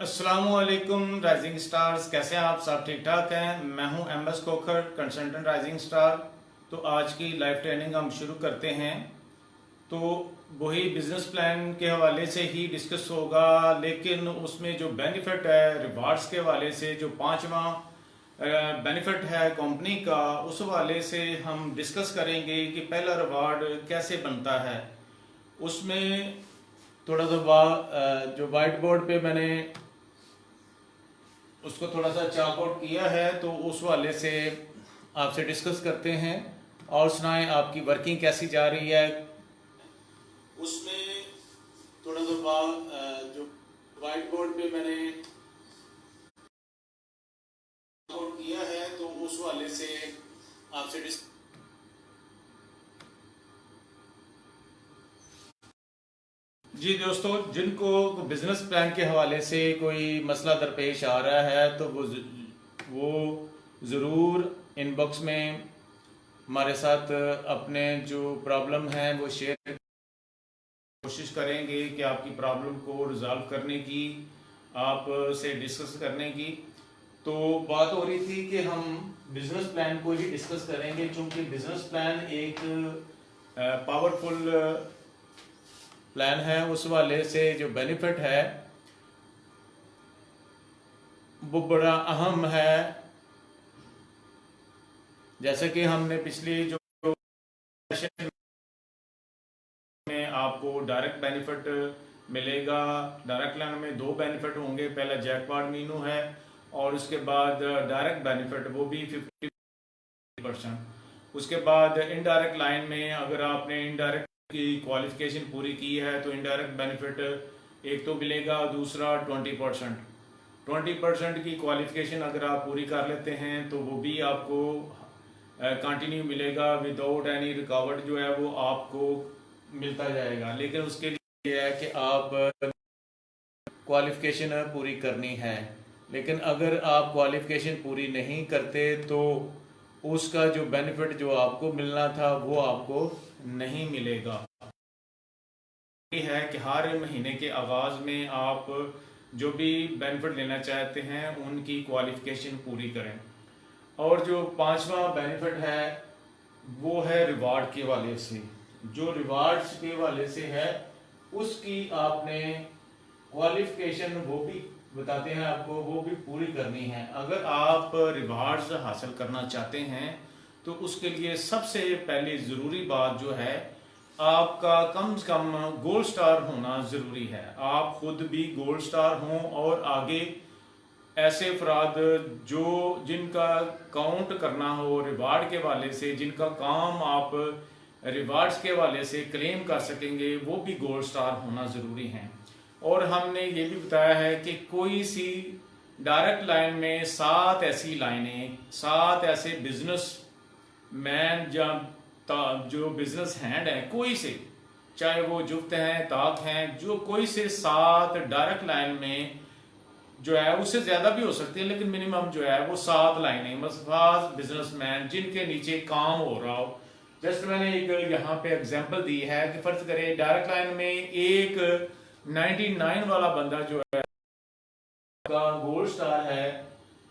अस्सलामुअलैकुम rising stars, कैसे हैं आप सब? ठीक ठाक हैं। मैं हूं एमएस कोखर, कंसल्टेंट राइजिंग स्टार। तो आज की लाइव ट्रेनिंग हम शुरू करते हैं। तो वही बिजनेस प्लान के हवाले से ही डिस्कस होगा, लेकिन उसमें जो बेनिफिट है रिवार्ड्स के हवाले से, जो पांचवा बेनिफिट है कंपनी का, उस हवाले से हम डिस्कस करेंगे कि पहला रिवार्ड कैसे बनता है। उसमें थोड़ा सा जो वाइट बोर्ड पे मैंने उसको थोड़ा सा चाक आउट किया है, तो उस वाले से आपसे डिस्कस करते हैं। और सुनाएं आपकी वर्किंग कैसी जा रही है। उसमें थोड़ा सा जो वाइट बोर्ड पे मैंने चाक आउट किया है, तो उस वाले से आपसे जी दोस्तों, जिनको बिजनेस प्लान के हवाले से कोई मसला दरपेश आ रहा है, तो वो ज़रूर इनबॉक्स में हमारे साथ अपने जो प्रॉब्लम है वो शेयर कोशिश करेंगे कि आपकी प्रॉब्लम को रिजॉल्व करने की, आप से डिस्कस करने की। तो बात हो रही थी कि हम बिजनेस प्लान को ही डिस्कस करेंगे, क्योंकि बिजनेस प्लान एक पावरफुल प्लान है। उस वाले से जो बेनिफिट है वो बड़ा अहम है। जैसे कि हमने पिछली जो सेशन में आपको डायरेक्ट बेनिफिट मिलेगा। डायरेक्ट प्लान में दो बेनिफिट होंगे, पहला जैकपॉट मीनू है और उसके बाद डायरेक्ट बेनिफिट वो भी 50%। उसके बाद इनडायरेक्ट लाइन में अगर आपने इनडायरेक्ट की क्वालिफिकेशन पूरी की है तो इनडायरेक्ट बेनिफिट एक तो मिलेगा, दूसरा 20% की क्वालिफिकेशन अगर आप पूरी कर लेते हैं तो वो भी आपको कंटिन्यू मिलेगा, विदाउट एनी रुकावट जो है वो आपको मिलता जाएगा। लेकिन उसके लिए है कि आप क्वालिफिकेशन पूरी करनी है। लेकिन अगर आप क्वालिफिकेशन पूरी नहीं करते तो उसका जो बेनिफिट जो आपको मिलना था वो आपको नहीं मिलेगा। ये है कि हर महीने के आगाज में आप जो भी बेनिफिट लेना चाहते हैं उनकी क्वालिफिकेशन पूरी करें। और जो पांचवा बेनिफिट है वो है रिवार्ड के वाले से। जो रिवार्ड्स के वाले से है उसकी आपने क्वालिफिकेशन वो भी बताते हैं आपको, वो भी पूरी करनी है। अगर आप रिवार्ड्स हासिल करना चाहते हैं तो उसके लिए सबसे पहले ज़रूरी बात जो है, आपका कम से कम गोल्ड स्टार होना ज़रूरी है। आप खुद भी गोल्ड स्टार हों और आगे ऐसे अफराद जो जिनका काउंट करना हो रिवार्ड के वाले से, जिनका काम आप रिवार्ड्स के वाले से क्लेम कर सकेंगे, वो भी गोल्ड स्टार होना ज़रूरी है। और हमने ये भी बताया है कि कोई सी डायरेक्ट लाइन में 7 ऐसी लाइनें, 7 ऐसे बिजनेस मैन या जो बिजनेस हैंड है कोई से, चाहे वो जुफ्त हैं, ताक हैं, जो कोई से 7 डायरेक्ट लाइन में जो है, उससे ज्यादा भी हो सकती है लेकिन मिनिमम जो है वो 7 लाइनें मसफाज बिजनेसमैन जिनके नीचे काम हो रहा हो। जस्ट मैंने एक यहाँ पे एग्जांपल दी है कि फर्ज करें डायरेक्ट लाइन में एक 99 वाला बंदा जो है का गोल्ड स्टार है,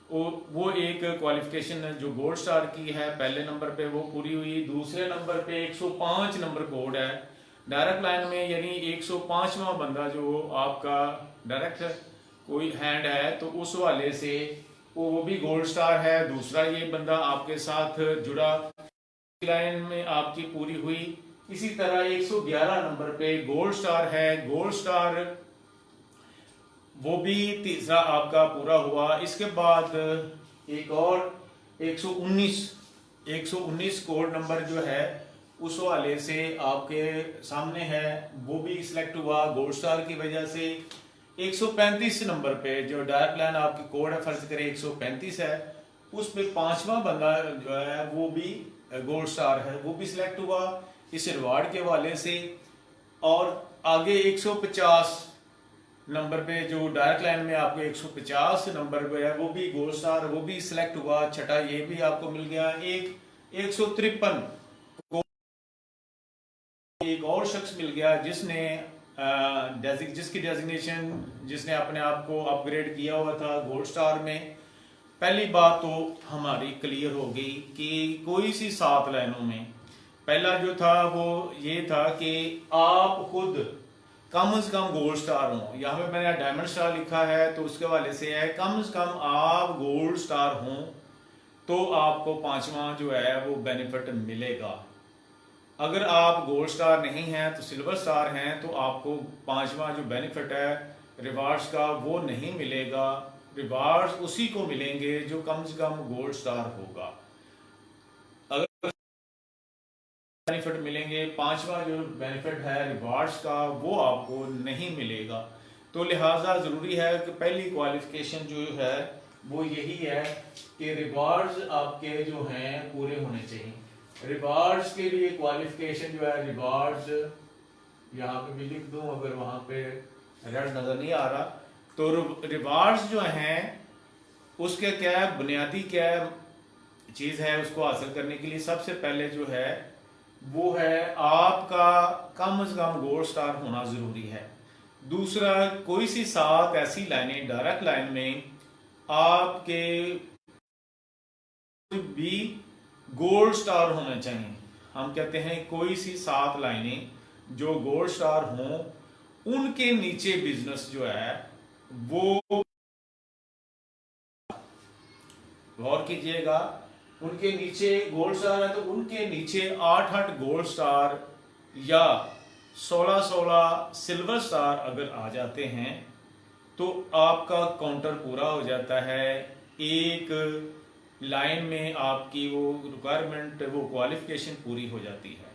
वो एक क्वालिफिकेशन जो गोल्ड स्टार की है पहले नंबर पे वो पूरी हुई। दूसरे नंबर पे 105 नंबर कोड है डायरेक्ट लाइन में, यानी 105वां बंदा जो आपका डायरेक्ट कोई हैंड है तो उस वाले से वो भी गोल्ड स्टार है। दूसरा ये बंदा आपके साथ जुड़ा, लाइन में आपकी पूरी हुई। इसी तरह 111 नंबर पे गोल्ड स्टार है, गोल्ड स्टार वो भी तीसरा आपका पूरा हुआ। इसके बाद एक और 119 कोड नंबर जो है उस वाले से आपके सामने है, वो भी सिलेक्ट हुआ गोल्ड स्टार की वजह से। 135 नंबर पे जो डायरेक्ट लाइन आपकी कोड है, फर्ज करें 135 है, उस पे 5वां बंदा जो है वो भी गोल्ड स्टार है, वो भी सिलेक्ट हुआ इस रिवार्ड के वाले से। और आगे 150 नंबर पे जो डायरेक्ट लाइन में आपको 150 नंबर पे है वो भी गोल्ड स्टार, वो भी सिलेक्ट हुआ। छठा ये भी आपको मिल गया। एक 153 एक और शख्स मिल गया जिसने जिसकी डेजिग्नेशन, जिसने अपने आप को अपग्रेड किया हुआ था गोल्ड स्टार में, पहली बात तो हमारी क्लियर हो गई कि कोई सी 7 लाइनों में पहला जो था वो ये था कि आप खुद कम से कम गोल्ड स्टार हो। यहाँ पे मैंने डायमंड स्टार लिखा है तो उसके हवाले से है कम से कम आप गोल्ड स्टार हो तो आपको 5वां जो है वो बेनिफिट मिलेगा। अगर आप गोल्ड स्टार नहीं हैं तो सिल्वर स्टार हैं तो आपको 5वां जो बेनिफिट है रिवार्ड्स का वो नहीं मिलेगा। रिवार्ड्स उसी को मिलेंगे जो कम से कम गोल्ड स्टार होगा। अगर बेनिफिट मिलेंगे, 5वां जो बेनिफिट है रिवार्ड्स का वो आपको नहीं मिलेगा। तो लिहाजा ज़रूरी है कि पहली क्वालिफिकेशन जो है वो यही है कि रिवार्ड्स आपके जो हैं पूरे होने चाहिए। रिवार्ड्स के लिए क्वालिफिकेशन जो है, रिवार्ड्स यहाँ पे भी लिख दूं अगर वहां पे रेड नजर नहीं आ रहा, तो रिवार्ड्स जो हैं उसके क्या है, बुनियादी क्या चीज है उसको हासिल करने के लिए सबसे पहले जो है वो है आपका कम से कम गोल्ड स्टार होना जरूरी है। दूसरा, कोई सी 7 ऐसी लाइनें डायरेक्ट लाइन में आपके भी गोल्ड स्टार होना चाहिए। हम कहते हैं कोई सी 7 लाइनें जो गोल्ड स्टार हों, उनके नीचे बिजनेस जो है वो, गौर कीजिएगा, उनके नीचे गोल्ड स्टार है तो उनके नीचे 8-8 गोल्ड स्टार या 16-16 सिल्वर स्टार अगर आ जाते हैं तो आपका काउंटर पूरा हो जाता है। एक लाइन में आपकी वो रिक्वायरमेंट, वो क्वालिफिकेशन पूरी हो जाती है।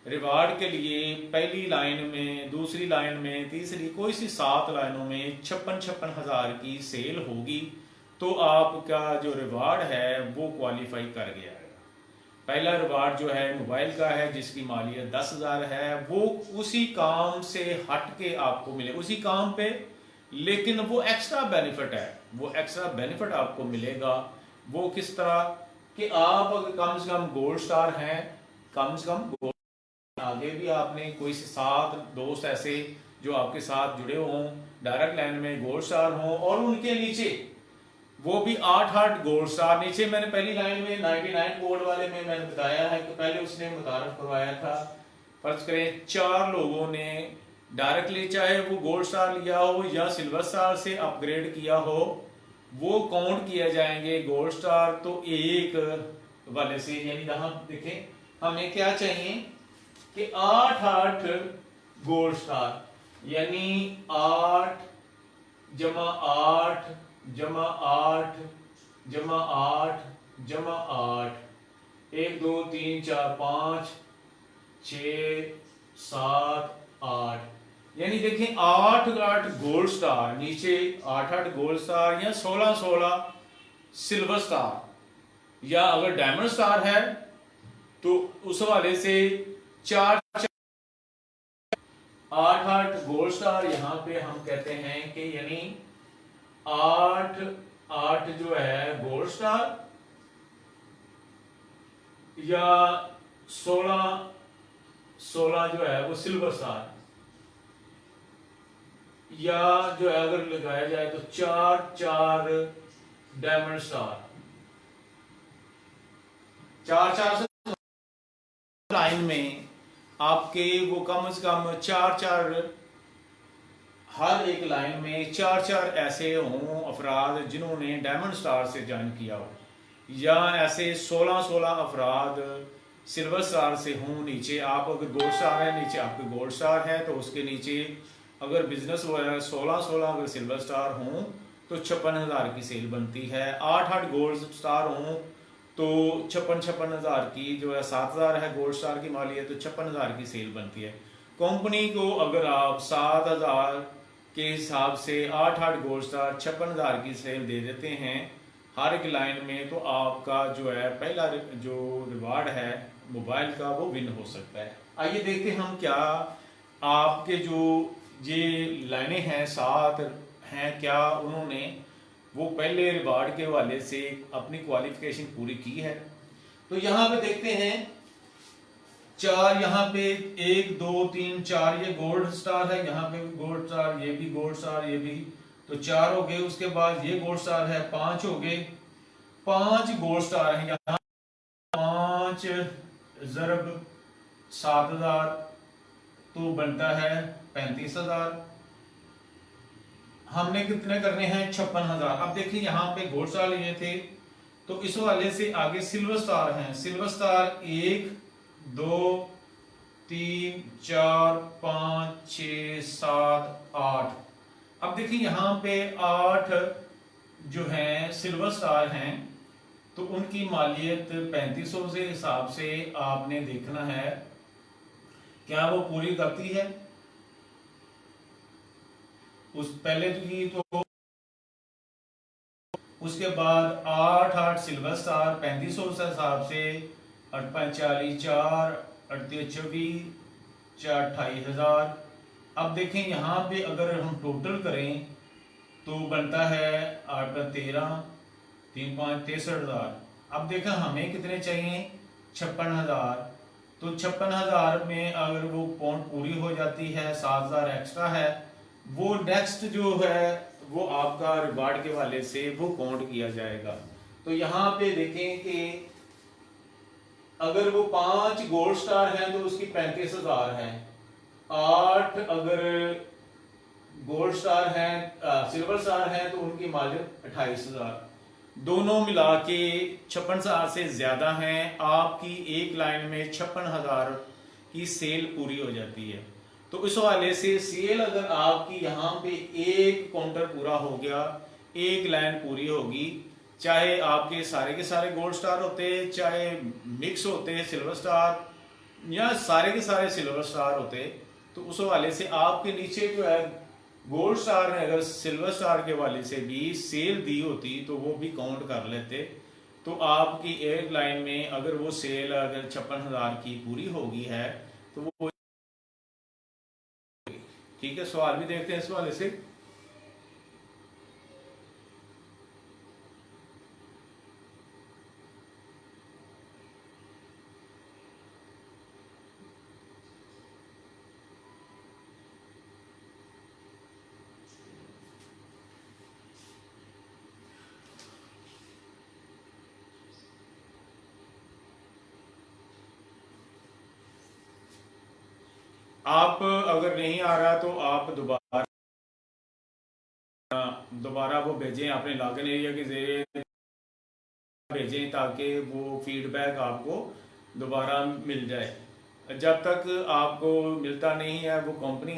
रिवार्ड के लिए पहली लाइन में, दूसरी लाइन में, तीसरी, कोई सी 7 लाइनों में 56-56 हज़ार की सेल होगी तो आपका जो रिवार्ड है वो क्वालिफाई कर गया है। पहला रिवार्ड जो है मोबाइल का है जिसकी मालियत 10,000 है, वो उसी काम से हट के आपको मिले, उसी काम पे, लेकिन वो एक्स्ट्रा बेनिफिट है, वो एक्स्ट्रा बेनिफिट आपको मिलेगा। वो किस तरह कि आप अगर कम से कम गोल्ड स्टार हैं, कम से कम गोल्ड, आगे भी आपने कोई से 7 दोस्त ऐसे जो आपके साथ जुड़े हों डायरेक्ट लाइन में गोल्ड स्टार हों और उनके नीचे वो भी 8-8 गोल्ड स्टार। नीचे मैंने पहली लाइन में 99 गोल्ड वाले में मैंने बताया है कि पहले उसने मुतारफ करवाया था, फर्ज करें 4 लोगों ने डायरेक्टली चाहे वो गोल्ड स्टार लिया हो या सिल्वर स्टार से अपग्रेड किया हो, वो काउंट किए जाएंगे गोल्ड स्टार। तो एक वाले से, यानी यहां देखें हमें क्या चाहिए कि 8-8 गोल्ड स्टार, यानी 8 जमा 8 जमा 8 जमा 8 जमा 8, 1 2 3 4 5 6 7 8, यानी देखें 8-8 गोल्ड स्टार, नीचे 8-8 गोल्ड स्टार या 16-16 सिल्वर स्टार, या अगर डायमंड स्टार है तो उस वाले से 4-8 गोल्ड स्टार। यहां पे हम कहते हैं कि यानी 8-8 जो है गोल्ड स्टार या 16-16 जो है वो सिल्वर स्टार, या जो है अगर लगाया जाए तो 4-4 डायमंड स्टार। 4-4 लाइन में आपके वो कम से कम 4-4, हर एक लाइन में 4-4 ऐसे हों अफराद जिन्होंने डायमंड स्टार से ज्वाइन किया हो, या ऐसे 16-16 अफराद सिल्वर स्टार से हों। नीचे आप अगर गोल्ड स्टार है, नीचे आपके गोल्ड स्टार है तो उसके नीचे अगर बिजनेस वो है 16-16 अगर सिल्वर स्टार हों तो 56,000 की सेल बनती है। 8-8 गोल्ड स्टार हों तो 56-56 हज़ार की जो है 7,000 है गोल्ड स्टार की मालियत, तो 56,000 की सेल बनती है। कंपनी को अगर आप 7,000 के हिसाब से 8-8 गोल्ड स्टार 56,000 की सेल दे देते हैं हर एक लाइन में, तो आपका जो है पहला जो रिवार्ड है मोबाइल का वो विन हो सकता है। आइए देखते हैं हम क्या आपके जो ये लाइनें हैं 7 हैं, क्या उन्होंने वो पहले रिवार्ड के हवाले से अपनी क्वालिफिकेशन पूरी की है। तो यहां पे देखते हैं 4 यहाँ पे 1 2 3 4 ये गोल्ड स्टार है, यहाँ पे भी गोल्ड स्टार, ये भी गोल्ड स्टार, ये भी, तो 4 हो गए। उसके बाद ये गोल्ड स्टार है, 5 हो गए, 5 गोल्ड स्टार है यहाँ। 5 ज़रब 7,000 तो बनता है 35,000। हमने कितने करने हैं? 56,000। अब देखिए यहाँ पे गोल्ड स्टार लिए थे, तो इस वाले से आगे सिल्वर स्टार हैं। Silver star 1 2 3 4 5 6 7 8। अब देखिए यहाँ पे 8 जो हैं सिल्वर स्टार हैं, तो उनकी मालियत 3500 से हिसाब से आपने देखना है क्या वो पूरी करती है। उस पहले की तो उसके बाद 8 8 सिल्वर स्टार 3500 से हिसाब से 8 5 40 4 8 24 4 28,000। अब देखें यहाँ पे अगर हम टोटल करें तो बनता है 8 13 3 5 63,000। अब देखें हमें कितने चाहिए? 56,000। तो 56,000 में अगर वो पॉइंट पूरी हो जाती है, 7,000 एक्स्ट्रा है, वो नेक्स्ट जो है वो आपका रिवार्ड के वाले से वो काउंट किया जाएगा। तो यहाँ पे देखें कि अगर वो 5 गोल्ड स्टार हैं तो उसकी 35,000 है। 8 अगर गोल्ड स्टार हैं सिल्वर स्टार हैं तो उनकी मालियत 28,000। दोनों मिला के 56,000 से ज्यादा हैं। आपकी एक लाइन में 56,000 की सेल पूरी हो जाती है। तो इस हवाले से सेल अगर आपकी यहाँ पे एक काउंटर पूरा हो गया, एक लाइन पूरी होगी, चाहे आपके सारे के सारे गोल्ड स्टार होते, चाहे मिक्स होते सिल्वर स्टार, या सारे के सारे सिल्वर स्टार होते, तो उस हवाले से आपके नीचे जो है गोल्ड स्टार ने अगर सिल्वर स्टार के वाले से भी सेल दी होती तो वो भी काउंट कर लेते। तो आपकी एक लाइन में अगर वो सेल अगर 56,000 की पूरी होगी है तो वो ठीक है। सवाल भी देखते हैं इस वाले से। आप अगर नहीं आ रहा तो आप दोबारा वो भेजें, अपने लॉगिन एरिया के जरिए भेजें ताकि वो फीडबैक आपको दोबारा मिल जाए। जब तक आपको मिलता नहीं है वो कंपनी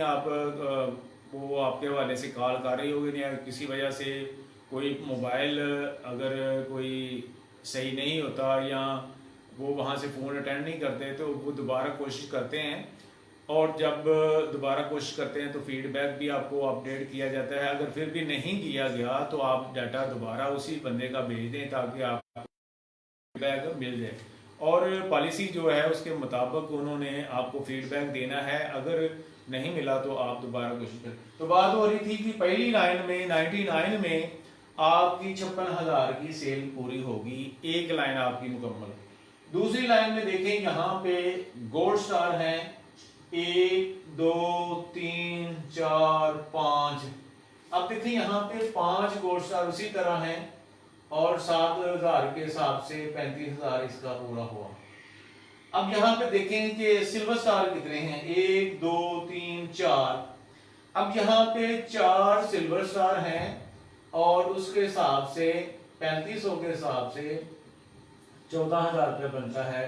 वो आपके हवाले से कॉल कर रही होगी, या किसी वजह से कोई मोबाइल अगर कोई सही नहीं होता या वो वहाँ से फ़ोन अटेंड नहीं करते तो वो दोबारा कोशिश करते हैं, और जब दोबारा कोशिश करते हैं तो फीडबैक भी आपको अपडेट किया जाता है। अगर फिर भी नहीं किया गया तो आप डाटा दोबारा उसी बंदे का भेज दें ताकि आप फीडबैक मिल जाए। और पॉलिसी जो है उसके मुताबिक उन्होंने आपको फीडबैक देना है। अगर नहीं मिला तो आप दोबारा कोशिश करें। तो बात हो रही थी कि पहली लाइन में 99 में आपकी 56,000 की सेल पूरी होगी, एक लाइन आपकी मुकम्मल। दूसरी लाइन में देखें यहाँ पे गोल्ड स्टार हैं 1 2 3 4 5। अब देखिए यहाँ पे 5 गोल्ड स्टार उसी तरह हैं और 7,000 के हिसाब से 35,000 इसका पूरा हुआ। अब यहाँ पे देखें कि सिल्वर स्टार कितने हैं? 1 2 3 4। अब यहाँ पे 4 सिल्वर स्टार हैं और उसके हिसाब से 3500 के हिसाब से 14,000 रुपये बनता है।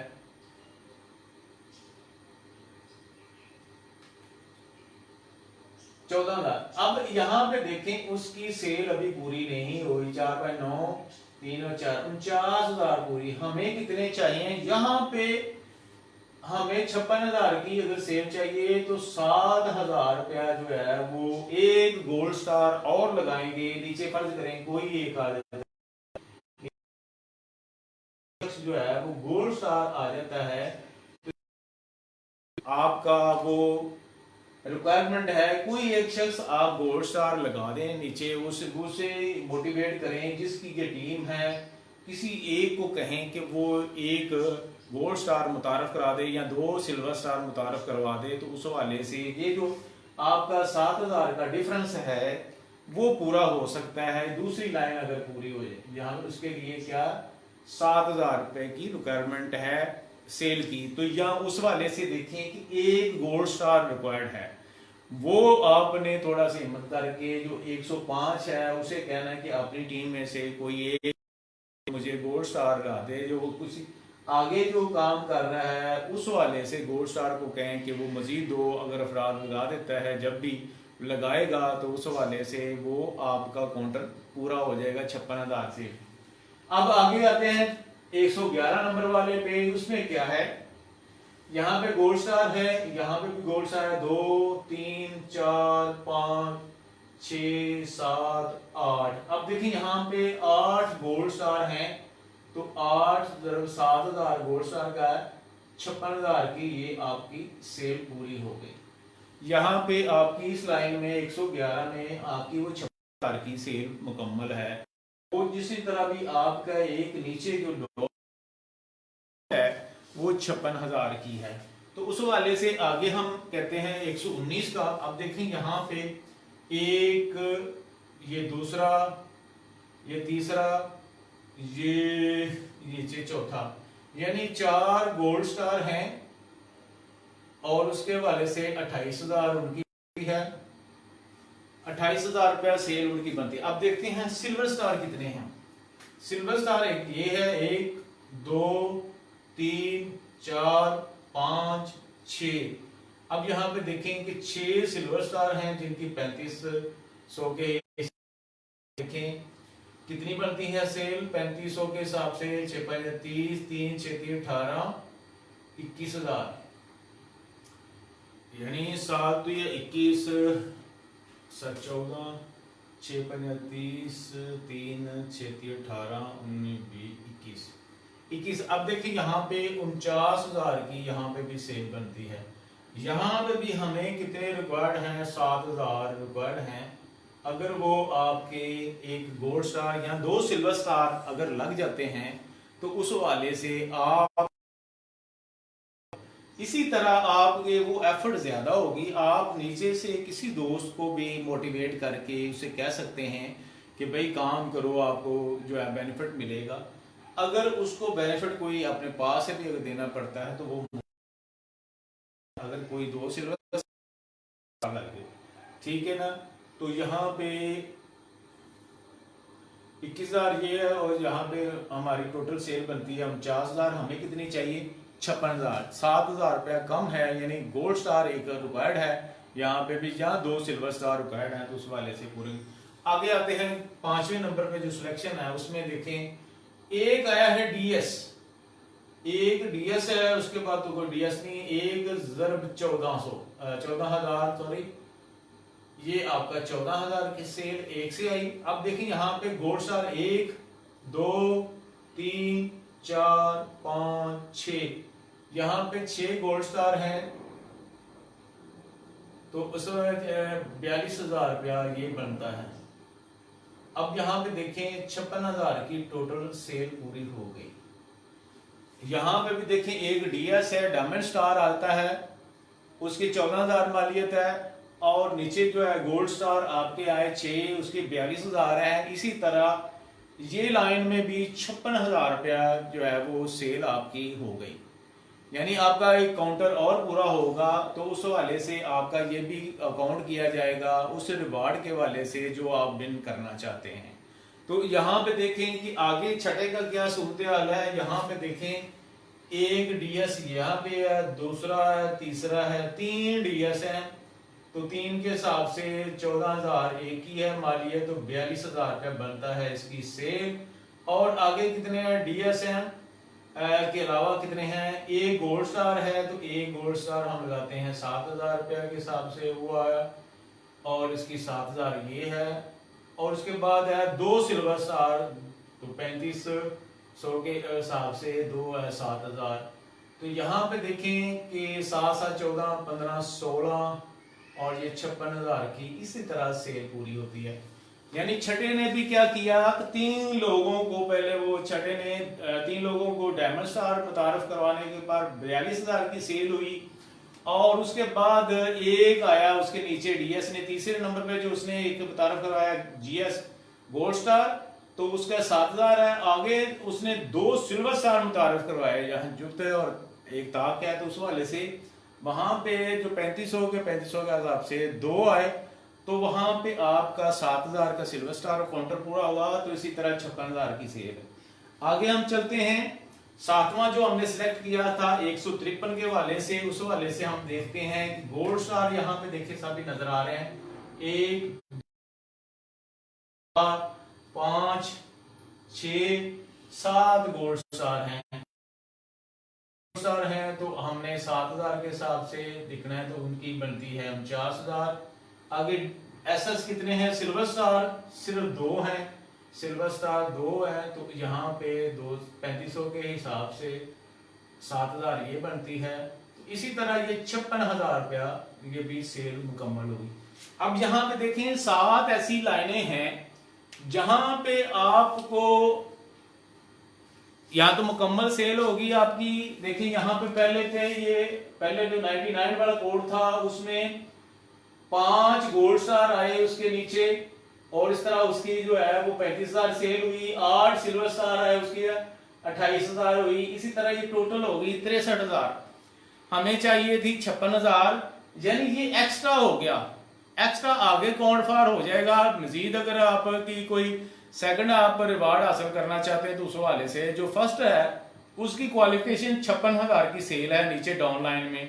14,000। अब यहाँ पे देखें उसकी सेल अभी पूरी नहीं हुई। 4 5 9 3 और 4 49,000 पूरी। हमें कितने चाहिए? यहाँ पे हमें 56,000 की अगर सेल चाहिए तो 7,000 रुपया जो है वो एक गोल्ड स्टार और लगाएंगे। नीचे फर्ज करें कोई एक आ जाता जो है वो गोल्ड स्टार आ जाता है, तो आपका वो रिक्वायरमेंट है कोई एक शख्स आप गोल्ड स्टार लगा दें नीचे, उसे मोटिवेट करें। जिसकी ये टीम है किसी एक को कहें कि वो एक गोल्ड स्टार मुतारफ करा दे या 2 सिल्वर स्टार मुतारफ करवा दे, तो उस हवाले से ये जो आपका 7,000 का डिफरेंस है वो पूरा हो सकता है। दूसरी लाइन अगर पूरी हो जाए, यहाँ उसके लिए क्या 7,000 रुपए की रिक्वायरमेंट है सेल की, तो यहाँ उस वाले से देखें कि एक गोल्ड स्टार रिक्वायर्ड है, वो आपने थोड़ा सा हिम्मत करके जो 105 है उसे कहना है कि अपनी टीम में से कोई एक मुझे गोल्ड स्टार लगा दे, जो कुछ आगे जो काम कर रहा है उस वाले से गोल्ड स्टार को कहें कि वो मजीद 2 अगर अफराद लगा देता है, जब भी लगाएगा तो उस वाले से वो आपका काउंटर पूरा हो जाएगा 56,000 से। अब आगे आते हैं 111 नंबर वाले पे, उसमें क्या है, यहाँ पे गोल्ड स्टार है, यहाँ पे भी गोल्ड स्टार है, 2 3 4 5 6 7 8। अब देखिए यहाँ पे 8 गोल्ड स्टार हैं, तो 8 × 7,000 गोल्ड स्टार का है, 56,000 की ये आपकी सेल पूरी हो गई। यहाँ पे आपकी इस लाइन में 111 में आपकी वो 56,000 की सेल मुकम्मल है। और जिसी तरह भी आपका एक नीचे जो है वो 56,000 की है। तो उस वाले से आगे हम कहते हैं 119 का। अब देखें यहाँ पे एक, ये दूसरा, ये तीसरा, ये चौथा, यानी 4 गोल्ड स्टार हैं और उसके वाले से 28,000 उनकी है, 28,000 रुपया सेल उनकी बनती है। अब देखते हैं सिल्वर स्टार कितने हैं। सिल्वर स्टार एक ये है, 1 2 3 4 5 6। अब यहाँ पे देखें कि 6 सिल्वर स्टार हैं जिनकी 3500 के देखें कितनी बनती है सेल 3500 के हिसाब से, 6 5 30 3 6 3 18 21,000, यानी 7 तो ये 21 7 14 6 5 30 3 6 3 18 19 20 21। अब देखिए यहाँ पे 49,000 की यहाँ पे भी सेल बनती है। यहाँ पे भी हमें कितने रिक्वायर्ड हैं, 7,000 रिक्वायर्ड हैं। अगर वो आपके एक गोल्ड स्टार या 2 सिल्वर स्टार अगर लग जाते हैं तो उस वाले से आप इसी तरह आपके वो एफर्ट ज्यादा होगी। आप नीचे से किसी दोस्त को भी मोटिवेट करके उसे कह सकते हैं कि भाई काम करो, आपको जो है बेनिफिट मिलेगा। अगर उसको बेनिफिट कोई अपने पास से भी अगर देना पड़ता है तो वो अगर कोई 2 सिल्वर लगे, ठीक है ना। तो यहाँ पे 21,000 ये है और यहाँ पे हमारी टोटल सेल बनती है 49,000। हमें कितनी चाहिए 56,000, 7,000 रुपया कम है, यानी गोल्ड स्टार एक रिक्वायर्ड है। यहाँ पे भी यहाँ 2 सिल्वर स्टार रिक्वायर्ड है, तो उस वाले से पूरे आगे आते हैं। 5वें नंबर पे जो सिलेक्शन है उसमें देखें एक आया है डीएस, एक डीएस है, उसके बाद तो कोई डीएस नहीं, 1 × 14,000 सॉरी, ये आपका 14,000 की सेल एक से आई। अब देखिए यहाँ पे गोल्ड स्टार 1 2 3 4 5 6, यहाँ पे 6 गोल्ड स्टार हैं, तो उसमें 42,000 रुपया ये बनता है। अब यहाँ पे देखें 56,000 की टोटल सेल पूरी हो गई। यहाँ पे भी देखें एक डीएस है, डायमंड स्टार आता है, उसकी 14,000 मालियत है, और नीचे जो है गोल्ड स्टार आपके आए 6, उसकी 42,000 है। इसी तरह ये लाइन में भी 56,000 रुपया जो है वो सेल आपकी हो गई, यानी आपका एक काउंटर और पूरा होगा। तो उस वाले से आपका ये भी अकाउंट किया जाएगा उस रिवार्ड के वाले से जो आप विन करना चाहते हैं। तो यहाँ पे देखें कि आगे छठे का क्या सूरत हाल है। यहाँ पे देखें एक डीएस यहाँ पे है, दूसरा है, तीसरा है, 3 डीएस है, तो 3 के हिसाब से 14,000 एक ही है मालियत, तो 42,000 रुपया बनता है इसकी सेल। और आगे कितने हैं डीएस हैं के अलावा कितने हैं, एक गोल्ड स्टार है, तो एक गोल्ड स्टार हम लगाते हैं 7,000 रुपया के हिसाब से वो आया, और इसकी 7,000 ये है। और उसके बाद है 2 सिल्वर स्टार, तो 3500 के हिसाब से 2 है 7,000। तो यहाँ पे देखें कि 7 7 14 15 16 और ये 56,000 की इसी तरह सेल पूरी होती है। यानी छठे ने भी क्या किया, तीन लोगों को पहले वो छठे ने तीन लोगों को डायमंड स्टार मुतारफ करवाने के बाद 42,000 की सेल हुई। और उसके बाद एक आया उसके नीचे डीएस ने तीसरे नंबर पे जो उसने एक मुतारफ करवाया जीएस गोल्ड स्टार, तो उसका 7,000 है। आगे उसने 2 सिल्वर स्टार मुतारफ करवाए, यहाँ जुफ्त और एक ताक है, तो उस वाले से वहां पे जो 3500 के हिसाब से 2 आए, तो वहां पे आपका 7,000 का सिल्वर स्टार काउंटर पूरा हुआ। तो इसी तरह 56,000 की सेल है। आगे हम चलते हैं, सातवां जो हमने सिलेक्ट किया था 153 के वाले से, उस वाले से हम देखते हैं कि गोल्ड स्टार यहाँ पे देखिए सभी नजर आ रहे हैं, 1 5 6 7 गोल्ड स्टार हैं। स्टार हैं तो हमने 7,000 के हिसाब से दिखना है, तो उनकी बनती है 49,000। आगे एसएस कितने हैं, सिल्वर स्टार सिर्फ 2 हैं, सिल्वर स्टार 2 है, तो यहाँ पे 3500 के हिसाब से 7,000 ये बनती है। तो इसी तरह ये 56,000 रुपया ये भी सेल मुकम्मल हुई। अब यहाँ पे देखें 7 ऐसी लाइनें हैं जहां पे आपको या तो मुकम्मल सेल होगी आपकी। देखिए यहाँ पे पहले जो 99 वाला कोड था उसमें 5 गोल्ड स्टार आए उसके नीचे, और इस तरह उसकी जो है वो 35,000 सेल हुई। 8 सिल्वर स्टार आए उसकी 28,000 हुई। इसी तरह ये टोटल होगी 63,000। हमें चाहिए थी 56,000, यानी ये एक्स्ट्रा हो गया। एक्स्ट्रा आगे काउंट फॉर हो जाएगा। मजीद अगर आपकी कोई सेकंड आप रिवार्ड हासिल करना चाहते हैं तो उस हवाले से जो फर्स्ट है उसकी क्वालिफिकेशन 56,000 की सेल है नीचे डाउन लाइन में,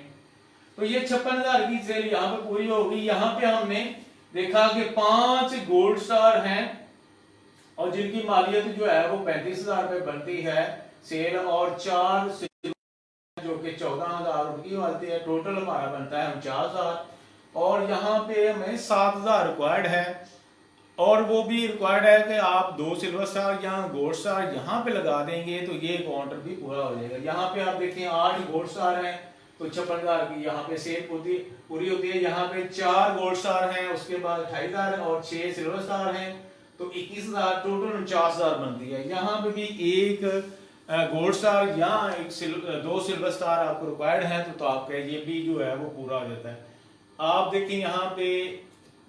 तो ये 56,000 की सेल यहाँ पे पूरी होगी। यहाँ पे हमने देखा कि 5 गोल्ड स्टार हैं और जिनकी मालियत जो है वो 35,000 रुपए बनती है सेल, और 4 जो कि 14,000 उनकी बनती है। टोटल हमारा बनता है 49,000। और यहाँ पे हमें 7,000 रिक्वायर्ड है, और वो भी रिक्वायर्ड है कि आप 2 सिल्वर स्टार या गोल्ड स्टार यहाँ पे लगा देंगे तो ये काउंटर भी पूरा हो जाएगा। यहाँ पे आप देखें 8 गोल्ड स्टार हैं तो 56,000 की यहाँ पे सेल पूरी होती है। यहाँ पे 4 गोल्ड स्टार हैं, उसके बाद 28,000 और 6 सिल्वर स्टार हैं, तो 21,000, टोटल 49,000 बनती है। यहाँ पे भी एक गोल्ड स्टार या 2 सिल्वर स्टार आपको रिक्वायर्ड है, तो आपका ये भी जो है वो पूरा हो जाता है। आप देखिए यहाँ पे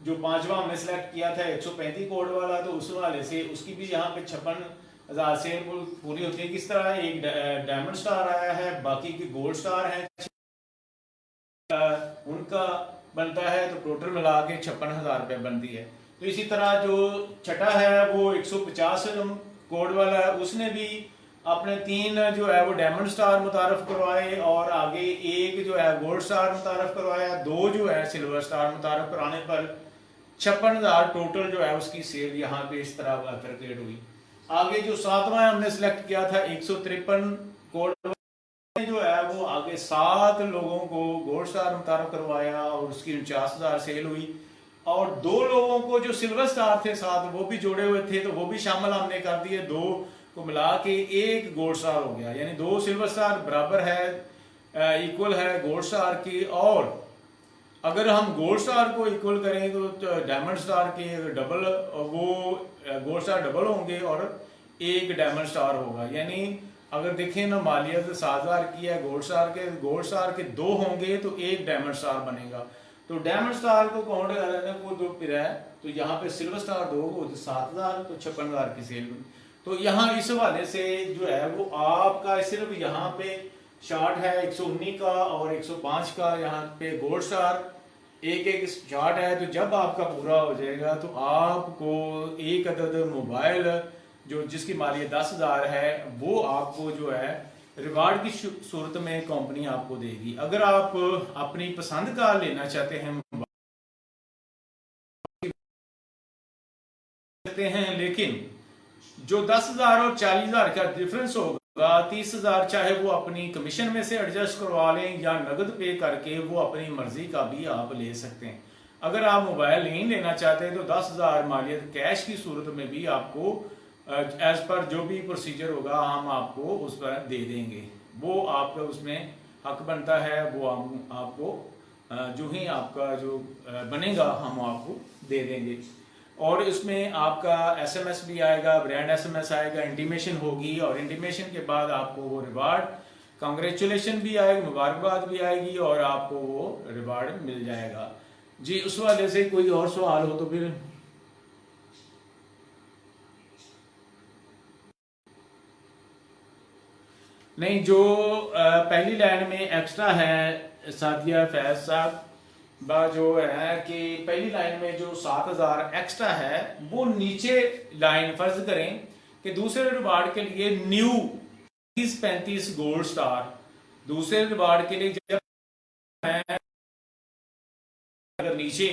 जो 5वां हमने सेलेक्ट किया था 135 कोड वाला, तो उस वाले से उसकी भी यहाँ पे 56,000 से पूरी होती है। किस तरह एक डायमंड स्टार आया है, बाकी के गोल्ड स्टार हैं उनका बनता है, तो टोटल मिला के 56,000 रुपये बनती है। तो इसी तरह जो छठा है वो 150 कोड वाला है, उसने भी अपने 3 जो है वो डायमंड स्टार मुतारफ करवाए, और आगे एक जो है गोल्ड स्टार मुतारफ करवाया, 2 जो है सिल्वर स्टार मुतारफ कराने पर 56,000 टोटल जो है उसकी सेल यहाँ पे इस तरह कैलकुलेट हुई। आगे जो 7वां हमने सिलेक्ट किया था 153 कोड जो है वो आगे 7 लोगों को गोल्ड स्टार मुतारफ करवाया और उसकी 49,000 सेल हुई, और 2 लोगों को जो सिल्वर स्टार थे साथ वो भी जोड़े हुए थे, तो वो भी शामिल हमने कर दिए। 2 को मिला के 1 गोल्ड स्टार हो गया, यानी 2 सिल्वर स्टार बराबर है, इक्वल है गोल्ड स्टार की। और अगर हम गोल्ड स्टार को इक्वल करें तो डायमंड स्टार के डबल, वो गोल्ड स्टार डबल होंगे और 1 डायमंड स्टार होगा। यानी अगर देखें ना मालियत 7,000 की है, गोल्ड स्टार के 2 होंगे तो 1 डायमंड स्टार बनेगा। तो डायमंड स्टार को काउंट करने को 2 फिर है, तो यहाँ पे सिल्वर स्टार 2 हो तो 7,000, तो 56,000 की सेल बनी। तो यहाँ इस हवाले से जो है वो आपका सिर्फ यहाँ पे शार्ट है 119 का और 105 का, यहाँ पे गोल्ड स्टार एक शार्ट है। तो जब आपका पूरा हो जाएगा तो आपको एक अदद मोबाइल जो जिसकी मालियत 10,000 है वो आपको जो है रिवार्ड की सूरत में कंपनी आपको देगी। अगर आप अपनी पसंद का लेना चाहते हैं लेकिन जो 10,000 और 40,000 का डिफरेंस होगा, 30,000 चाहे वो अपनी कमीशन में से एडजस्ट करवा लें या नगद पे करके वो अपनी मर्जी का भी आप ले सकते हैं। अगर आप मोबाइल नहीं लेना चाहते तो 10,000 मालियत कैश की सूरत में भी आपको एज पर जो भी प्रोसीजर होगा हम आपको उस पर दे देंगे। वो आपका उसमें हक बनता है, वो हम आपको जो ही आपका जो बनेगा हम आपको दे देंगे। और इसमें आपका एसएमएस भी आएगा, ब्रांड एसएमएस आएगा, इंटीमेशन होगी, और इंटीमेशन के बाद आपको वो रिवार्ड, कांग्रेचुलेशन भी आएगी, मुबारकबाद भी आएगी, और आपको वो रिवार्ड मिल जाएगा जी। उस वाले से कोई और सवाल हो तो फिर। नहीं, जो पहली लाइन में एक्स्ट्रा है सादिया फैज साहब, जो है कि पहली लाइन में जो 7,000 एक्स्ट्रा है वो नीचे लाइन फर्ज करें कि दूसरे रिवार्ड के लिए न्यू 35 गोल्ड स्टार, दूसरे रिवार्ड के लिए जब है अगर नीचे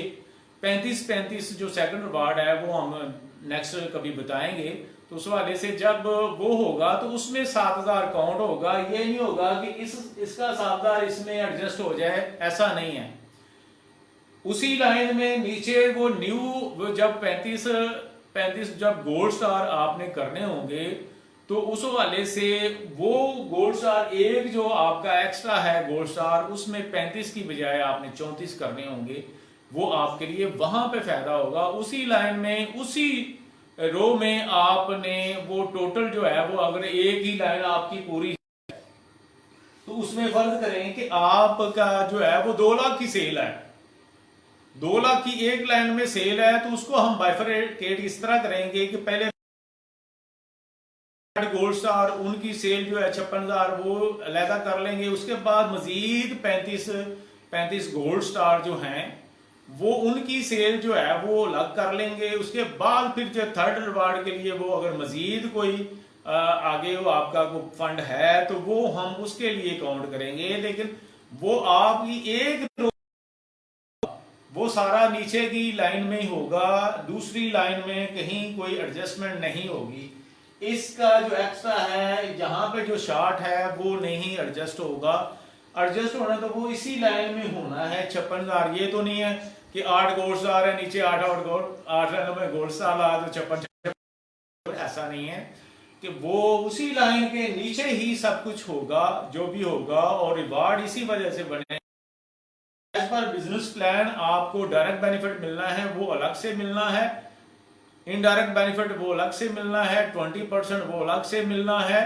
35 जो सेकंड रिवार्ड है वो हम नेक्स्ट कभी बताएंगे, तो उस वाले से जब वो होगा तो उसमें 7,000 काउंट होगा। ये नहीं होगा कि इसका 7,000 इसमें एडजस्ट हो जाए, ऐसा नहीं है। उसी लाइन में नीचे वो न्यू जब 35 जब गोल्ड स्टार आपने करने होंगे तो उस वाले से वो गोल्ड स्टार एक जो आपका एक्स्ट्रा है गोल्ड स्टार, उसमें 35 की बजाय आपने 34 करने होंगे, वो आपके लिए वहां पे फायदा होगा। उसी लाइन में उसी रो में आपने वो टोटल जो है वो अगर एक ही लाइन आपकी पूरी है तो उसमें फर्ज करें कि आपका जो है वो 2 लाख की सेल है, 2 लाख की एक लाइन में सेल है, तो उसको हम बाइफरकेट इस तरह करेंगे कि पहले गोल्ड स्टार उनकी सेल जो है 56,000 वो अलहदा कर लेंगे, उसके बाद मजीद 35 गोल्ड स्टार जो हैं वो उनकी सेल जो है वो अलग कर लेंगे। उसके बाद फिर जो थर्ड रिवार्ड के लिए वो अगर मजीद कोई आगे वो आपका कोई फंड है तो वो हम उसके लिए काउंट करेंगे, लेकिन वो आपकी एक वो सारा नीचे की लाइन में ही होगा, दूसरी लाइन में कहीं कोई एडजस्टमेंट नहीं होगी। इसका जो एक्स्ट्रा है जहां पे जो शार्ट है वो नहीं एडजस्ट होगा, एडजस्ट होना तो वो इसी लाइन में होना है 56,000। ये तो नहीं है कि 8 गोल्ड स्टार है नीचे 8 लाइनों में गोल्ड स्टार ला तो 56, ऐसा नहीं है कि वो उसी लाइन के नीचे ही सब कुछ होगा जो भी होगा, और रिवार्ड इसी वजह से बने। एज पर बिजनेस प्लान आपको डायरेक्ट बेनिफिट मिलना है वो अलग से मिलना है, इनडायरेक्ट बेनिफिट वो अलग से मिलना है, 20% वो अलग से मिलना है,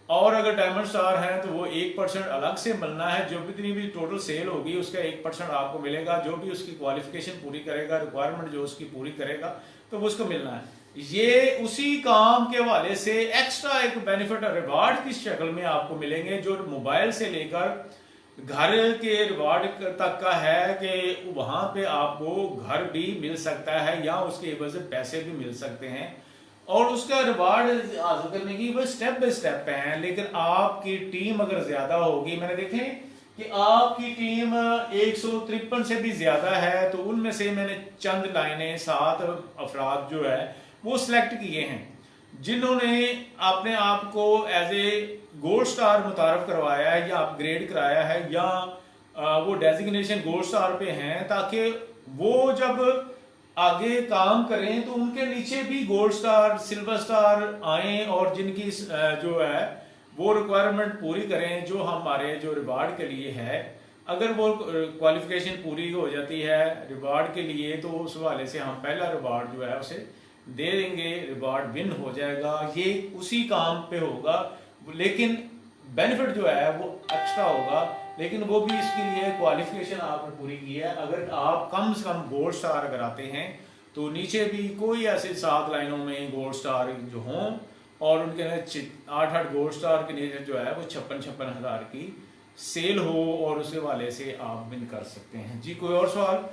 और अगर डायमंड स्टार है तो वो 1% अलग से मिलना है। जो भी भी टोटल सेल होगी उसका 1% आपको मिलेगा, जो भी उसकी क्वालिफिकेशन पूरी करेगा, रिक्वायरमेंट जो उसकी पूरी करेगा तो वो उसको मिलना है। ये उसी काम के हवाले से एक्स्ट्रा एक बेनिफिट और रिवार्ड की शक्ल में आपको मिलेंगे, जो मोबाइल से लेकर घर के रिवार्ड तक का है कि वहां पे आपको घर भी मिल सकता है या उसके एवज पैसे भी मिल सकते हैं, और उसका रिवार्ड हासिल करने की वो स्टेप बाय स्टेप है। लेकिन आपकी टीम अगर ज्यादा होगी, मैंने देखे कि आपकी टीम 153 से भी ज्यादा है, तो उनमें से मैंने चंद लाइनें 7 अफराद जो है वो सिलेक्ट किए हैं जिन्होंने अपने आप को एज ए गोल्ड स्टार मुतारफ करवाया है या अपग्रेड कराया है या वो डेजिग्नेशन गोल्ड स्टार पे हैं, ताकि वो जब आगे काम करें तो उनके नीचे भी गोल्ड स्टार सिल्वर स्टार आए और जिनकी जो है वो रिक्वायरमेंट पूरी करें जो हमारे जो रिवार्ड के लिए है। अगर वो क्वालिफिकेशन पूरी हो जाती है रिवार्ड के लिए तो उस हवाले से हम पहला रिवार्ड जो है उसे दे देंगे, रिवार्ड विन हो जाएगा। ये उसी काम पे होगा, लेकिन बेनिफिट जो है वो एक्स्ट्रा होगा, लेकिन वो भी इसके लिए क्वालिफिकेशन आपने पूरी की है। अगर आप कम से कम गोल्ड स्टार अगर आते हैं तो नीचे भी कोई ऐसे 7 लाइनों में गोल्ड स्टार जो हों और उनके 8 गोल्ड स्टार के नीचे जो है वो 56 हज़ार की सेल हो, और उस हवाले से आप विन कर सकते हैं। जी कोई और सवाल?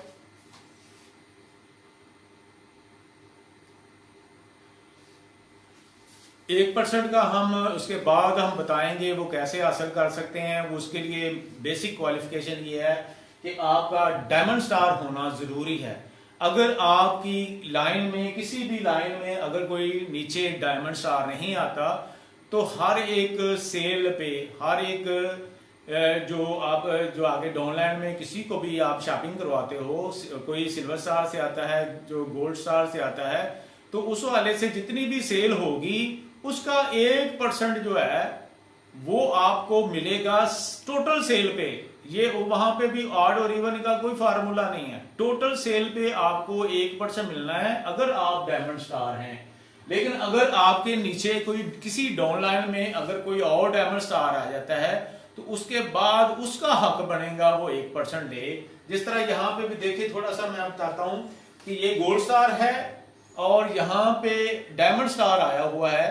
1% का हम उसके बाद हम बताएंगे वो कैसे हासिल कर सकते हैं। वो उसके लिए बेसिक क्वालिफिकेशन ये है कि आपका डायमंड स्टार होना जरूरी है। अगर आपकी लाइन में किसी भी लाइन में अगर कोई नीचे डायमंड स्टार नहीं आता तो हर एक सेल पे हर एक जो आगे डाउनलाइन में किसी को भी आप शॉपिंग करवाते हो, कोई सिल्वर स्टार से आता है जो गोल्ड स्टार से आता है, तो उस वाले से जितनी भी सेल होगी उसका 1% जो है वो आपको मिलेगा टोटल सेल पे। ये वहां पे भी ऑड और इवन का कोई फार्मूला नहीं है, टोटल सेल पे आपको 1% मिलना है अगर आप डायमंड स्टार हैं। लेकिन अगर आपके नीचे कोई किसी डाउन लाइन में अगर कोई और डायमंड स्टार आ जाता है तो उसके बाद उसका हक बनेगा वो 1% दे। जिस तरह यहाँ पे भी देखिए, थोड़ा सा मैं बताता हूं कि ये गोल्ड स्टार है और यहाँ पे डायमंड स्टार आया हुआ है,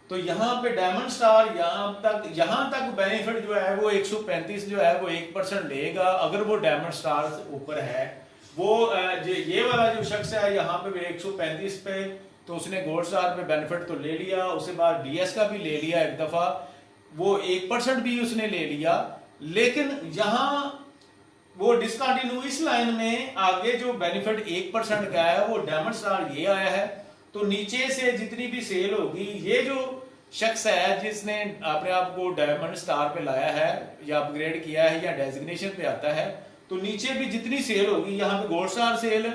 तो यहाँ पे डायमंड स्टार यहाँ तक बेनिफिट जो है वो 135 जो है वो 1% लेगा अगर वो डायमंड स्टार से ऊपर है। वो ये वाला जो शख्स है यहाँ पे भी 135 पे, तो उसने गोल्ड स्टार पे बेनिफिट तो ले लिया, उसके बाद डीएस का भी ले लिया एक दफा, वो 1% भी उसने ले लिया। लेकिन यहाँ वो डिसकंटिन्यू इस लाइन में आगे जो बेनिफिट 1% का है वो डायमंड स्टार ये आया है, तो नीचे से जितनी भी सेल होगी, ये जो शख्स है जिसने अपने आप को डायमंड स्टार पे लाया है या अपग्रेड किया है या डेजिग्नेशन पे आता है, तो नीचे भी जितनी सेल होगी, यहाँ पे गोल्ड स्टार सेल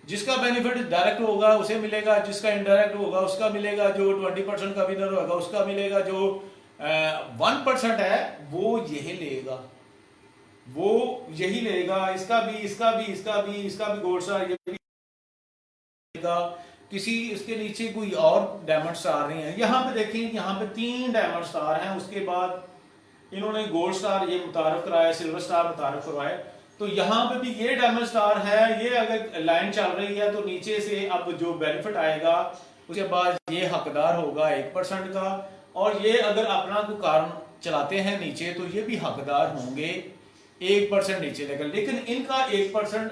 जिसका बेनिफिट डायरेक्ट होगा उसे मिलेगा, जिसका इनडायरेक्ट होगा उसका मिलेगा, जो 20% का विनर होगा उसका मिलेगा, जो 1% है वो यही लेगा, वो यही लेगा, इसका भी इसका भी इसका भी इसका भी गोल्ड स्टार ये भी लेगा, किसी इसके नीचे कोई और डायमंड स्टार नहीं है। यहाँ पे देखें, यहाँ पे 3 डायमंड स्टार हैं, उसके बाद इन्होंने गोल्ड स्टार ये मुतारफ कराया, सिल्वर स्टार मुतारफ करवाए, तो यहाँ पे भी ये डायमंड स्टार है। ये अगर लाइन चल रही है तो नीचे से अब जो बेनिफिट आएगा उसके बाद ये हकदार होगा 1% का, और ये अगर अपना कोई कारण चलाते हैं नीचे तो ये भी हकदार होंगे 1% नीचे लेकर। लेकिन इनका 1%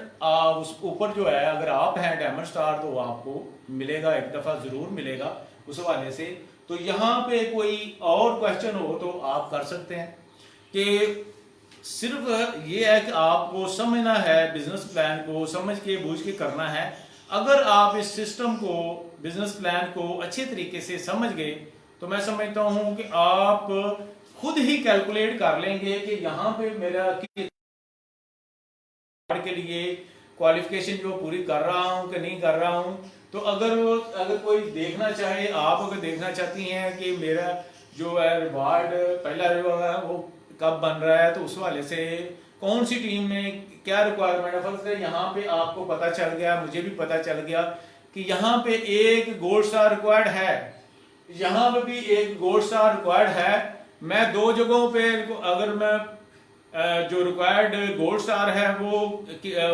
उस ऊपर जो है, अगर आप हैं डायमंड स्टार तो आपको मिलेगा, एक दफा जरूर मिलेगा उस हवाले से। तो यहाँ पे कोई और क्वेश्चन हो तो आप कर सकते हैं कि सिर्फ ये है कि आपको समझना है, बिजनेस प्लान को समझ के बूझ के करना है। अगर आप इस सिस्टम को, बिजनेस प्लान को अच्छे तरीके से समझ गए तो मैं समझता हूं कि आप खुद ही कैलकुलेट कर लेंगे कि यहाँ पे मेरा के लिए क्वालिफिकेशन जो पूरी कर रहा हूँ कि नहीं कर रहा हूँ। तो अगर कोई देखना चाहे, आप अगर देखना चाहती हैं कि मेरा जो है रिवार्ड, पहला रिवार्ड है वो कब बन रहा है, तो उस वाले से कौन सी टीम में क्या रिक्वायरमेंट है। फर्स्ट यहाँ पे आपको पता चल गया, मुझे भी पता चल गया कि यहाँ पे एक गोल्ड स्टार रिक्वायर्ड है, यहाँ पे भी एक गोल्ड स्टार रिक्वायर्ड है। मैं 2 जगहों पे अगर मैं जो रिक्वायर्ड गोल्ड स्टार है वो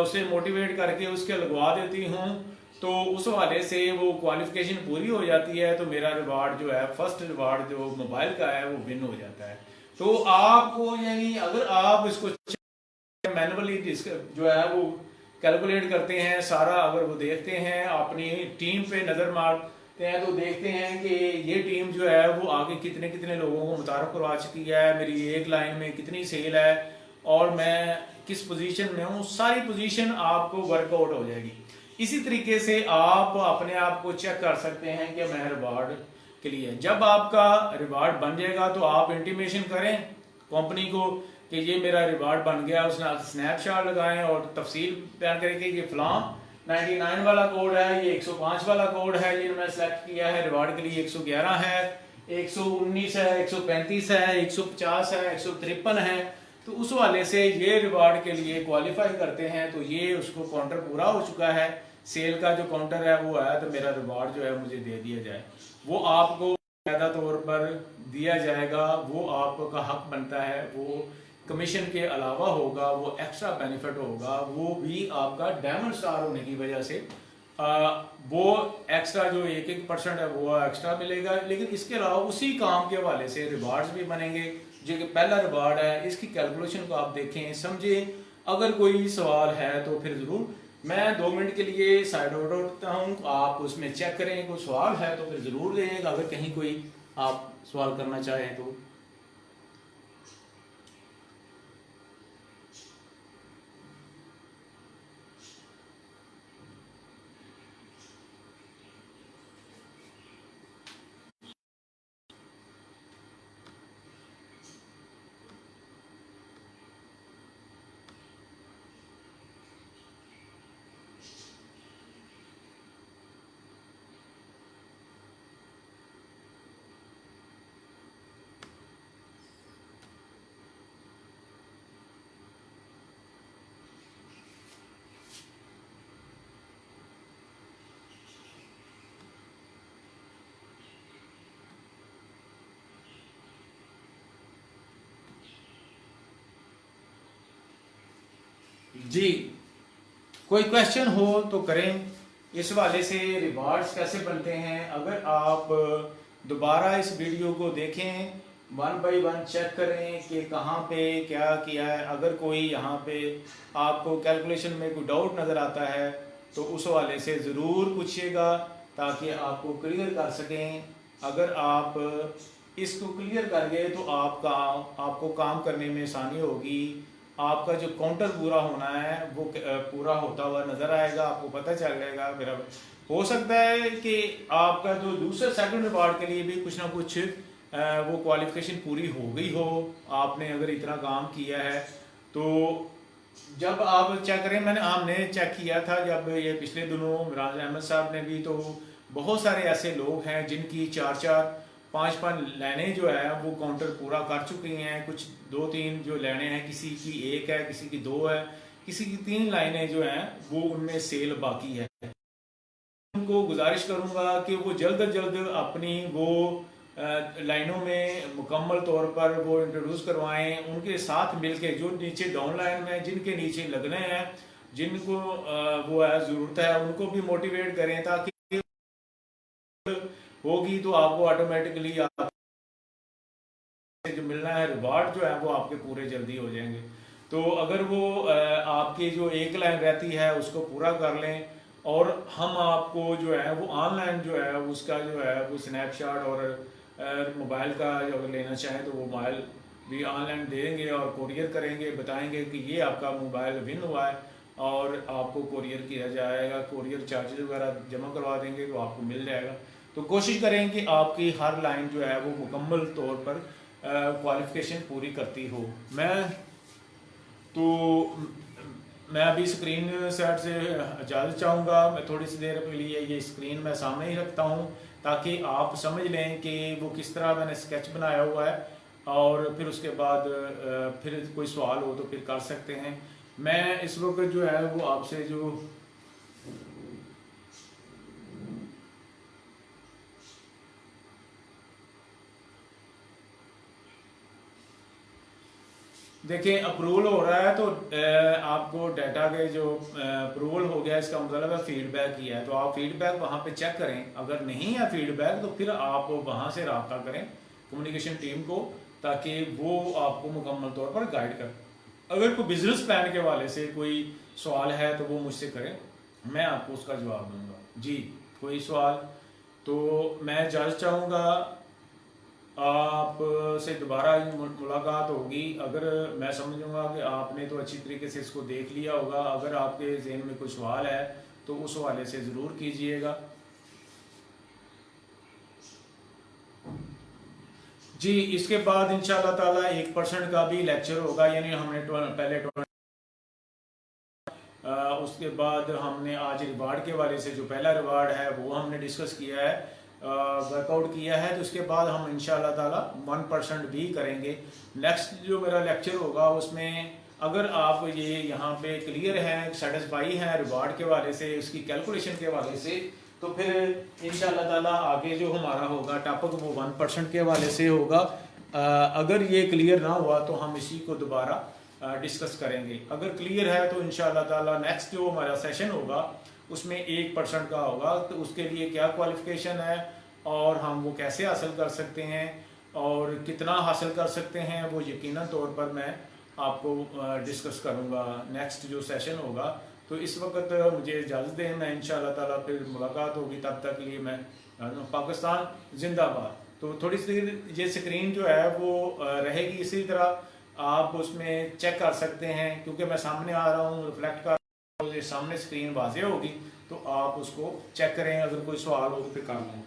उसे मोटिवेट करके उसके लगवा देती हूँ, तो उस वाले से वो क्वालिफिकेशन पूरी हो जाती है, तो मेरा रिवार्ड जो है, फर्स्ट रिवार्ड जो मोबाइल का है वो विन हो जाता है। तो आपको यानी अगर आप इसको मैनुअली जो है वो कैलकुलेट करते हैं सारा, अगर वो देखते हैं अपनी टीम पे नजर मारते हैं तो देखते हैं कि ये टीम जो है वो आगे कितने कितने लोगों को मुतारफ करवा चुकी है, मेरी एक लाइन में कितनी सेल है और मैं किस पोजीशन में हूँ, सारी पोजीशन आपको वर्कआउट हो जाएगी। इसी तरीके से आप अपने आप को चेक कर सकते हैं कि मैं रिवार्ड के लिए, जब आपका रिवार्ड बन जाएगा तो आप इंटीमेशन करें कंपनी को कि ये मेरा रिवार्ड बन गया, उसने स्नैपशॉट लगाएं और तफसील बयान करें कि ये फलां 99 वाला कोड है, ये 105 वाला कोड है, ये मैंने सेलेक्ट किया है रिवार्ड के लिए, 111 है, 119 है, 135 है, 150 है, 153 है। तो उस वाले से ये रिवार्ड के लिए क्वालिफाई करते हैं, तो ये उसको काउंटर पूरा हो चुका है, सेल का जो काउंटर है वो आया, तो मेरा रिवार्ड जो है मुझे दे दिया जाए, वो आपको ज़्यादा तौर पर दिया जाएगा, वो आपका हक बनता है, वो कमीशन के अलावा होगा, वो एक्स्ट्रा बेनिफिट होगा, वो भी आपका डायमंड स्टार होने की वजह से वो एक्स्ट्रा जो 1% है वो एक्स्ट्रा मिलेगा। लेकिन इसके अलावा उसी काम के हवाले से रिवार्ड्स भी बनेंगे, जो कि पहला रिवार्ड है, इसकी कैलकुलेशन को आप देखें, समझें। अगर कोई सवाल है तो फिर ज़रूर मैं 2 मिनट के लिए साइड आउट होता हूँ, आप उसमें चेक करें, कोई सवाल है तो फिर ज़रूर दें, अगर कहीं कोई आप सवाल करना चाहें तो। जी, कोई क्वेश्चन हो तो करें। इस वाले से रिवार्ड्स कैसे बनते हैं, अगर आप दोबारा इस वीडियो को देखें, वन बाय वन चेक करें कि कहाँ पे क्या किया है। अगर कोई यहाँ पे आपको कैलकुलेशन में कोई डाउट नज़र आता है तो उस वाले से ज़रूर पूछिएगा ताकि आपको क्लियर कर सकें। अगर आप इसको क्लियर कर गए तो आपको काम करने में आसानी होगी। आपका जो काउंटर पूरा होना है वो पूरा होता हुआ नज़र आएगा, आपको पता चल जाएगा। मेरा हो सकता है कि आपका जो दूसरे सेकंड रिवार्ड के लिए भी कुछ ना कुछ वो क्वालिफिकेशन पूरी हो गई हो, आपने अगर इतना काम किया है तो। जब आप चेक करें, हमने चेक किया था जब ये पिछले दिनों मिराज अहमद साहब ने भी, तो बहुत सारे ऐसे लोग हैं जिनकी 4-4 5-5 लाइनें जो है वो काउंटर पूरा कर चुकी हैं। कुछ 2-3 जो लाइनें हैं, किसी की 1 है, किसी की 2 है, किसी की 3 लाइनें जो हैं वो उनमें सेल बाकी है। उनको गुजारिश करूंगा कि वो जल्द अज जल्द अपनी वो लाइनों में मुकम्मल तौर पर वो इंट्रोड्यूस करवाएं। उनके साथ मिलके जो नीचे डाउन लाइन में जिनके नीचे लगने हैं, जिनको वो है ज़रूरत है, उनको भी मोटिवेट करें ताकि होगी तो आपको ऑटोमेटिकली आप जो मिलना है रिवार्ड जो है वो आपके पूरे जल्दी हो जाएंगे। तो अगर वो आपकी जो एक लाइन रहती है उसको पूरा कर लें, और हम आपको जो है वो ऑनलाइन जो है उसका जो है वो स्नैपशॉट और मोबाइल का अगर लेना चाहें तो वो मोबाइल भी ऑनलाइन देंगे और कोरियर करेंगे, बताएंगे कि ये आपका मोबाइल विन हुआ है और आपको कोरियर किया जाएगा। कोरियर चार्जेस वगैरह जमा करवा देंगे तो आपको मिल जाएगा। तो कोशिश करें कि आपकी हर लाइन जो है वो मुकम्मल तौर पर क्वालिफिकेशन पूरी करती हो। मैं अभी स्क्रीन सेट से इजाज़त चाहूँगा। मैं थोड़ी सी देर के लिए ये स्क्रीन मैं सामने ही रखता हूँ ताकि आप समझ लें कि वो किस तरह मैंने स्केच बनाया हुआ है, और फिर उसके बाद फिर कोई सवाल हो तो फिर कर सकते हैं। मैं इस वक्त जो है वो आपसे जो देखिए अप्रूवल हो रहा है तो आपको डाटा के जो अप्रूवल हो गया इसका मतलब है फीडबैक किया है, तो आप फीडबैक वहाँ पे चेक करें। अगर नहीं है फीडबैक तो फिर आप वहाँ से रब्ता करें कम्युनिकेशन टीम को ताकि वो आपको मुकम्मल तौर पर गाइड करें। अगर कोई बिजनेस प्लान के वाले से कोई सवाल है तो वो मुझसे करें, मैं आपको उसका जवाब दूंगा। जी, कोई सवाल तो मैं इजाज़त चाहूँगा, आप से दोबारा मुलाकात होगी। अगर मैं समझूंगा कि आपने तो अच्छी तरीके से इसको देख लिया होगा, अगर आपके जहन में कोई सवाल है तो उस हवाले से ज़रूर कीजिएगा। जी, इसके बाद इंशाल्लाह ताला 1% का भी लेक्चर होगा, यानी हमने पहले उसके बाद हमने आज रिवार्ड के वाले से जो पहला रिवार्ड है वो हमने डिस्कस किया है, वर्कआउट किया है। तो उसके बाद हम इंशाल्लाह ताला 1% भी करेंगे। नेक्स्ट जो मेरा लेक्चर होगा उसमें अगर आप ये यहाँ पे क्लियर है, सेटिस्फाई है रिवार्ड के वाले से, उसकी कैलकुलेशन के वाले से, तो फिर इंशाल्लाह ताला आगे जो हमारा होगा टॉपिक वो 1% के वाले से होगा। अगर ये क्लियर ना हुआ तो हम इसी को दोबारा डिस्कस करेंगे। अगर क्लियर है तो इंशाल्लाह ताला नेक्स्ट जो हमारा सेशन होगा उसमें 1% का होगा, तो उसके लिए क्या क्वालिफिकेशन है और हम वो कैसे हासिल कर सकते हैं और कितना हासिल कर सकते हैं वो यकीनन तौर पर मैं आपको डिस्कस करूँगा नेक्स्ट जो सेशन होगा। तो इस वक्त मुझे इजाज़त दें, मैं इंशाल्लाह ताला फिर मुलाकात होगी, तब तक के लिए मैं पाकिस्तान जिंदाबाद। तो थोड़ी सी ये स्क्रीन जो है वो रहेगी इसी तरह, आप उसमें चेक कर सकते हैं क्योंकि मैं सामने आ रहा हूँ, रिफ्लेक्ट कर रहा हूँ, ये सामने स्क्रीन वाज़ेह होगी तो आप उसको चेक करें। अगर कोई सवाल हो तो फिर कर लें।